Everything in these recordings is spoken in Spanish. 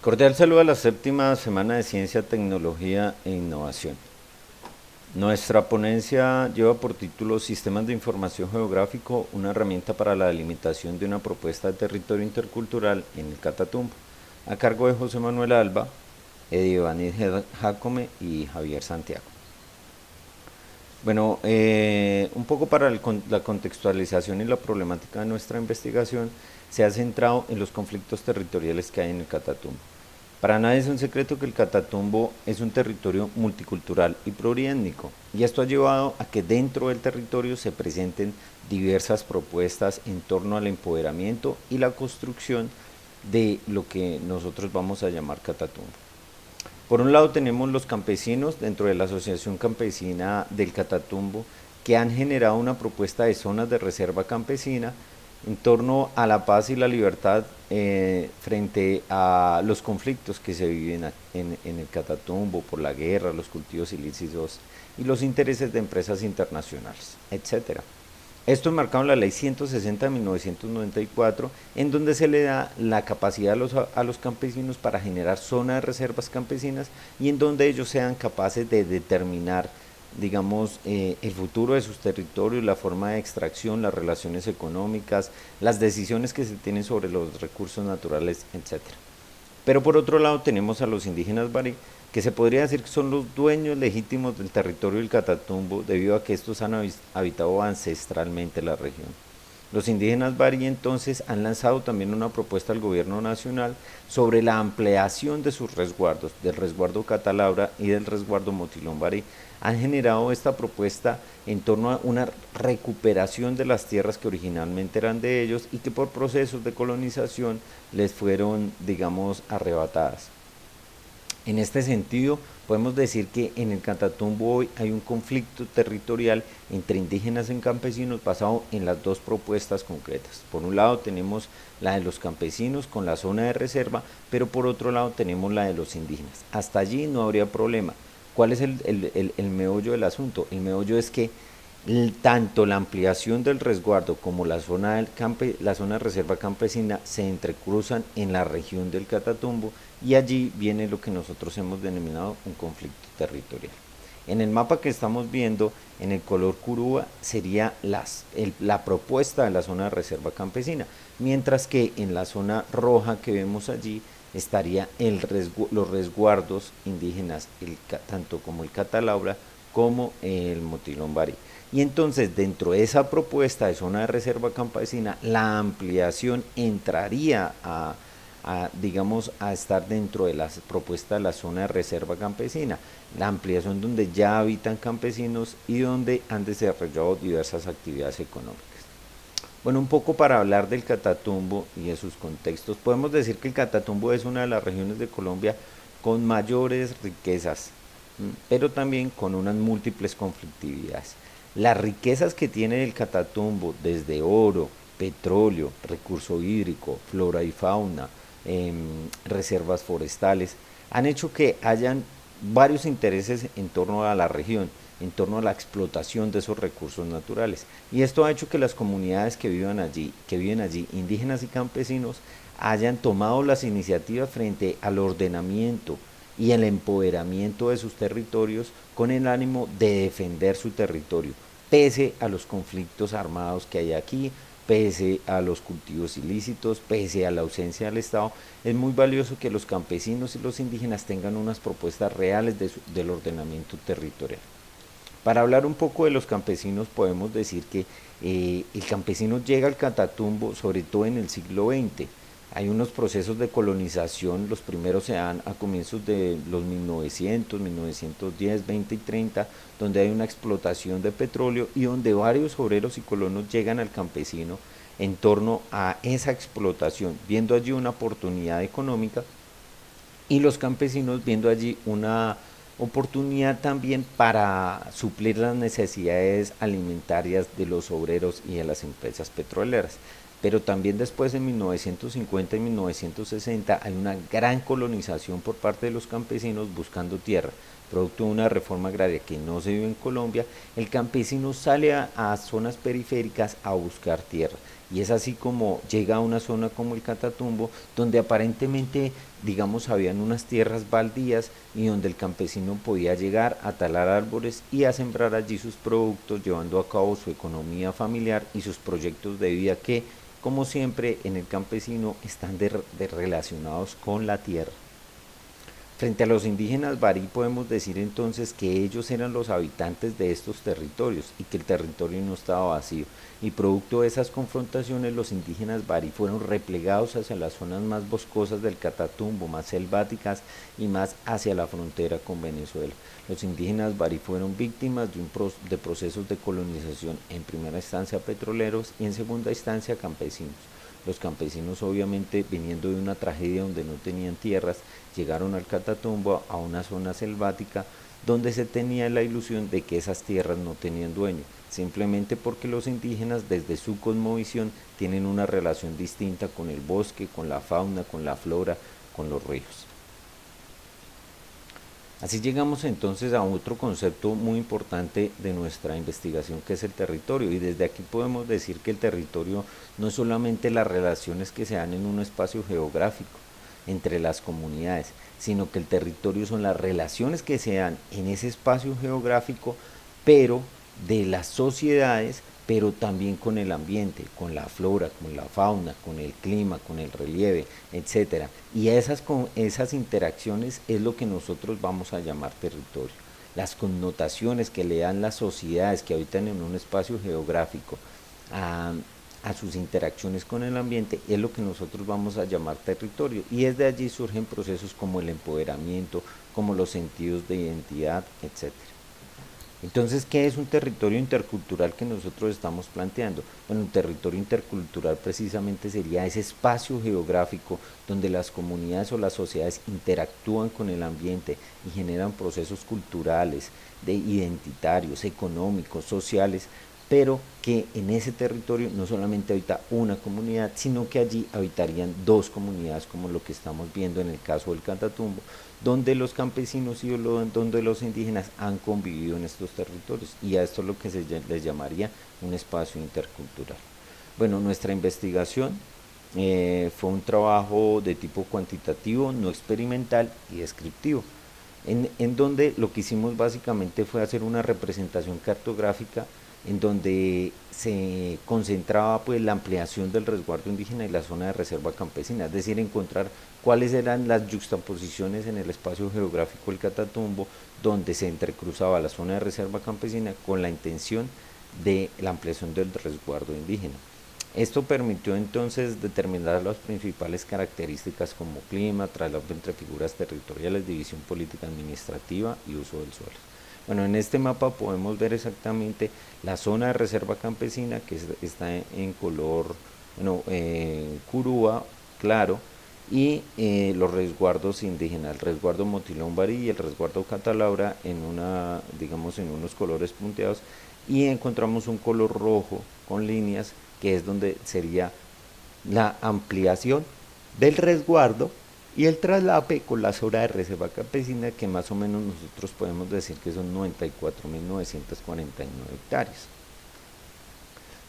Cordial saludo a la séptima semana de Ciencia, Tecnología e Innovación. Nuestra ponencia lleva por título Sistemas de Información Geográfico, una herramienta para la delimitación de una propuesta de territorio intercultural en el Catatumbo, a cargo de José Manuel Alba, Eddie Vanís Jacome y Javier Santiago. Bueno, un poco para la contextualización y la problemática de nuestra investigación se ha centrado en los conflictos territoriales que hay en el Catatumbo. Para nadie es un secreto que el Catatumbo es un territorio multicultural y pluriétnico, y esto ha llevado a que dentro del territorio se presenten diversas propuestas en torno al empoderamiento y la construcción de lo que nosotros vamos a llamar Catatumbo. Por un lado tenemos los campesinos dentro de la Asociación Campesina del Catatumbo, que han generado una propuesta de zonas de reserva campesina en torno a la paz y la libertad frente a los conflictos que se viven en el Catatumbo por la guerra, los cultivos ilícitos y los intereses de empresas internacionales, etcétera. Esto enmarcado en la Ley 160 de 1994, en donde se le da la capacidad a los campesinos para generar zonas de reservas campesinas y en donde ellos sean capaces de determinar, digamos, el futuro de sus territorios, la forma de extracción, las relaciones económicas, las decisiones que se tienen sobre los recursos naturales, etcétera. Pero por otro lado tenemos a los indígenas Bari, que se podría decir que son los dueños legítimos del territorio del Catatumbo debido a que estos han habitado ancestralmente la región. Los indígenas Bari entonces han lanzado también una propuesta al gobierno nacional sobre la ampliación de sus resguardos, del resguardo Catalaura y del resguardo Motilón Bari. Han generado esta propuesta en torno a una recuperación de las tierras que originalmente eran de ellos y que por procesos de colonización les fueron, digamos, arrebatadas. En este sentido, podemos decir que en el Catatumbo hoy hay un conflicto territorial entre indígenas y campesinos basado en las dos propuestas concretas. Por un lado tenemos la de los campesinos con la zona de reserva, pero por otro lado tenemos la de los indígenas. Hasta allí no habría problema. ¿Cuál es el meollo del asunto? El meollo es que tanto la ampliación del resguardo como la zona de reserva campesina se entrecruzan en la región del Catatumbo y allí viene lo que nosotros hemos denominado un conflicto territorial. En el mapa que estamos viendo, en el color curúa, sería la propuesta de la zona de reserva campesina, mientras que en la zona roja que vemos allí estaría los resguardos indígenas, tanto como el Catalaura como el Motilón Bari. Y entonces dentro de esa propuesta de zona de reserva campesina, la ampliación entraría digamos, a estar dentro de la propuesta de la zona de reserva campesina, la ampliación donde ya habitan campesinos y donde han desarrollado diversas actividades económicas. Bueno, un poco para hablar del Catatumbo y de sus contextos, podemos decir que el Catatumbo es una de las regiones de Colombia con mayores riquezas, pero también con unas múltiples conflictividades. Las riquezas que tiene el Catatumbo, desde oro, petróleo, recurso hídrico, flora y fauna, reservas forestales, han hecho que hayan varios intereses en torno a la región, en torno a la explotación de esos recursos naturales. Y esto ha hecho que las comunidades que viven allí, indígenas y campesinos, hayan tomado las iniciativas frente al ordenamiento y el empoderamiento de sus territorios con el ánimo de defender su territorio, pese a los conflictos armados que hay aquí, pese a los cultivos ilícitos, pese a la ausencia del Estado. Es muy valioso que los campesinos y los indígenas tengan unas propuestas reales del ordenamiento territorial. Para hablar un poco de los campesinos, podemos decir que el campesino llega al Catatumbo sobre todo en el siglo XX. Hay unos procesos de colonización, los primeros se dan a comienzos de los 1900, 1910, 20 y 30, donde hay una explotación de petróleo y donde varios obreros y colonos llegan al campesino en torno a esa explotación, viendo allí una oportunidad económica y los campesinos viendo allí una oportunidad también para suplir las necesidades alimentarias de los obreros y de las empresas petroleras. Pero también después en 1950 y 1960 hay una gran colonización por parte de los campesinos buscando tierra. Producto de una reforma agraria que no se vive en Colombia, el campesino sale a zonas periféricas a buscar tierra Y es así como llega a una zona como el Catatumbo, donde aparentemente, digamos, habían unas tierras baldías y donde el campesino podía llegar a talar árboles y a sembrar allí sus productos, llevando a cabo su economía familiar y sus proyectos de vida que, como siempre, en el campesino están relacionados con la tierra. Frente a los indígenas barí podemos decir entonces que ellos eran los habitantes de estos territorios y que el territorio no estaba vacío. Y producto de esas confrontaciones los indígenas barí fueron replegados hacia las zonas más boscosas del Catatumbo, más selváticas y más hacia la frontera con Venezuela. Los indígenas barí fueron víctimas de procesos de colonización, en primera instancia petroleros y en segunda instancia campesinos. Los campesinos, obviamente, viniendo de una tragedia donde no tenían tierras, llegaron al Catatumbo, a una zona selvática donde se tenía la ilusión de que esas tierras no tenían dueño, simplemente porque los indígenas desde su cosmovisión tienen una relación distinta con el bosque, con la fauna, con la flora, con los ríos. Así llegamos entonces a otro concepto muy importante de nuestra investigación, que es el territorio, y desde aquí podemos decir que el territorio no es solamente las relaciones que se dan en un espacio geográfico entre las comunidades, sino que el territorio son las relaciones que se dan en ese espacio geográfico, pero de las sociedades, pero también con el ambiente, con la flora, con la fauna, con el clima, con el relieve, etcétera. Y esas interacciones es lo que nosotros vamos a llamar territorio. Las connotaciones que le dan las sociedades que habitan en un espacio geográfico a sus interacciones con el ambiente es lo que nosotros vamos a llamar territorio, y desde allí surgen procesos como el empoderamiento, como los sentidos de identidad, etcétera. Entonces, ¿qué es un territorio intercultural que nosotros estamos planteando? Bueno, un territorio intercultural precisamente sería ese espacio geográfico donde las comunidades o las sociedades interactúan con el ambiente y generan procesos culturales, identitarios, económicos, sociales, pero que en ese territorio no solamente habita una comunidad, sino que allí habitarían dos comunidades, como lo que estamos viendo en el caso del Catatumbo, donde los campesinos y donde los indígenas han convivido en estos territorios, y a esto es lo que les llamaría un espacio intercultural. Bueno, nuestra investigación fue un trabajo de tipo cuantitativo, no experimental y descriptivo, en donde lo que hicimos básicamente fue hacer una representación cartográfica en donde se concentraba pues la ampliación del resguardo indígena y la zona de reserva campesina, es decir, encontrar cuáles eran las yuxtaposiciones en el espacio geográfico del Catatumbo, donde se entrecruzaba la zona de reserva campesina con la intención de la ampliación del resguardo indígena. Esto permitió entonces determinar las principales características como clima, traslado entre figuras territoriales, división política administrativa y uso del suelo. Bueno, en este mapa podemos ver exactamente la zona de reserva campesina, que está en color, bueno, curúa, claro, y los resguardos indígenas, el resguardo Motilón Barí y el resguardo Catalaura en digamos, en unos colores punteados, y encontramos un color rojo con líneas, que es donde sería la ampliación del resguardo y el traslape con la zona de reserva campesina, que más o menos nosotros podemos decir que son 94.949 hectáreas.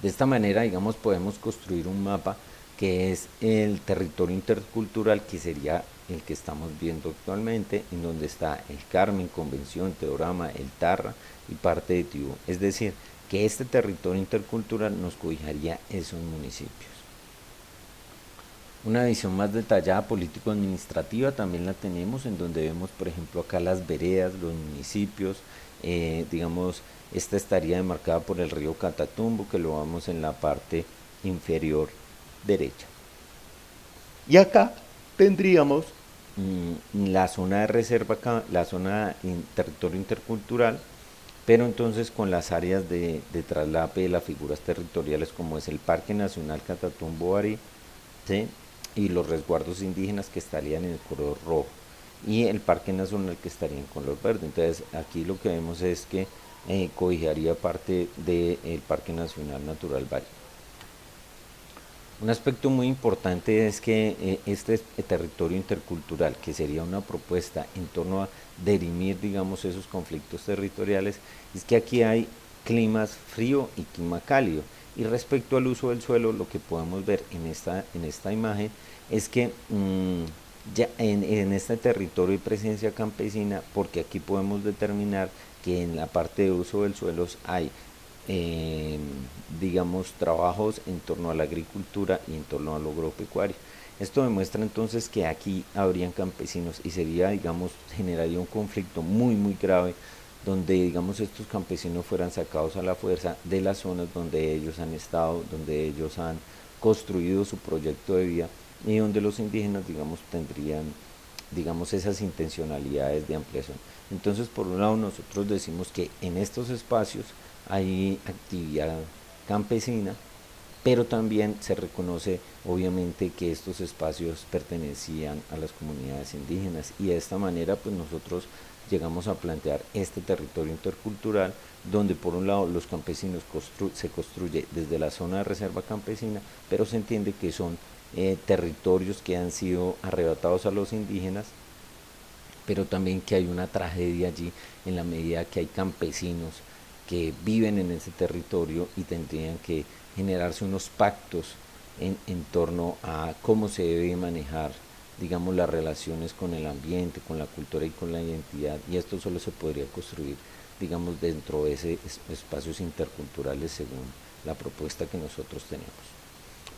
De esta manera, digamos, podemos construir un mapa que es el territorio intercultural, que sería el que estamos viendo actualmente, en donde está el Carmen, Convención, Teorama, el Tarra y parte de Tibú. Es decir, que este territorio intercultural nos cobijaría esos municipios. Una visión más detallada político-administrativa también la tenemos, en donde vemos, por ejemplo, acá las veredas, los municipios, digamos, esta estaría demarcada por el río Catatumbo, que lo vamos en la parte inferior derecha. Y acá tendríamos la zona de reserva, la zona territorio intercultural, pero entonces con las áreas de traslape de las figuras territoriales, como es el Parque Nacional Catatumbo Barí, ¿sí?, y los resguardos indígenas, que estarían en el color rojo, y el Parque Nacional, que estaría en color verde. Entonces aquí lo que vemos es que cobijaría parte del Parque Nacional Natural Barí. Un aspecto muy importante es que este territorio intercultural, que sería una propuesta en torno a dirimir, digamos, esos conflictos territoriales, es que aquí hay climas frío y clima cálido. Y respecto al uso del suelo, lo que podemos ver en esta imagen es que ya en este territorio hay presencia campesina, porque aquí podemos determinar que en la parte de uso del suelo hay eh, digamos, trabajos en torno a la agricultura y en torno al agropecuario. Esto demuestra entonces que aquí habrían campesinos y sería, digamos, generaría un conflicto muy grave donde, digamos, estos campesinos fueran sacados a la fuerza de las zonas donde ellos han estado, donde ellos han construido su proyecto de vida, y donde los indígenas, digamos, tendrían, digamos, esas intencionalidades de ampliación. Entonces, por un lado, nosotros decimos que en estos espacios hay actividad campesina, pero también se reconoce obviamente que estos espacios pertenecían a las comunidades indígenas, y de esta manera pues nosotros llegamos a plantear este territorio intercultural donde por un lado los campesinos se construye desde la zona de reserva campesina, pero se entiende que son territorios que han sido arrebatados a los indígenas, pero también que hay una tragedia allí en la medida que hay campesinos que viven en ese territorio y tendrían que generarse unos pactos en torno a cómo se debe manejar, digamos, las relaciones con el ambiente, con la cultura y con la identidad, y esto solo se podría construir, digamos, dentro de ese espacios interculturales según la propuesta que nosotros tenemos.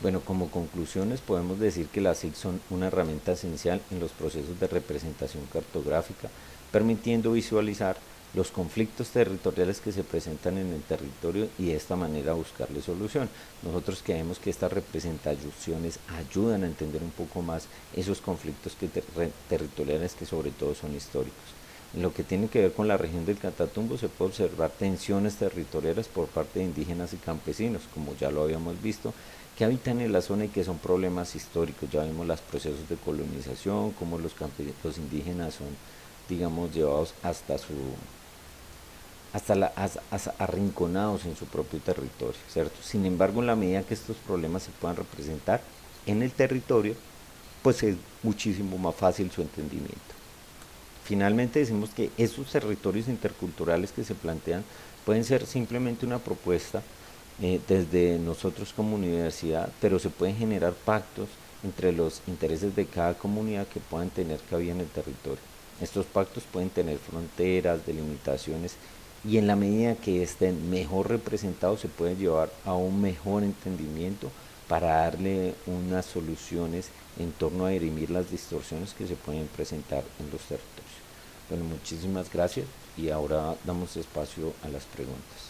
Bueno, como conclusiones podemos decir que las SIC son una herramienta esencial en los procesos de representación cartográfica, permitiendo visualizar los conflictos territoriales que se presentan en el territorio y de esta manera buscarle solución. Nosotros creemos que estas representaciones ayudan a entender un poco más esos conflictos territoriales que sobre todo son históricos. En lo que tiene que ver con la región del Catatumbo se puede observar tensiones territoriales por parte de indígenas y campesinos, como ya lo habíamos visto, que habitan en la zona y que son problemas históricos. Ya vimos los procesos de colonización, cómo los indígenas son, digamos, llevados hasta arrinconados en su propio territorio, ¿cierto? Sin embargo, en la medida que estos problemas se puedan representar en el territorio, pues es muchísimo más fácil su entendimiento. Finalmente decimos que esos territorios interculturales que se plantean pueden ser simplemente una propuesta desde nosotros como universidad, pero se pueden generar pactos entre los intereses de cada comunidad que puedan tener cabida en el territorio. Estos pactos pueden tener fronteras, delimitaciones, y en la medida que estén mejor representados se puede llevar a un mejor entendimiento para darle unas soluciones en torno a dirimir las distorsiones que se pueden presentar en los territorios. Bueno, muchísimas gracias y ahora damos espacio a las preguntas.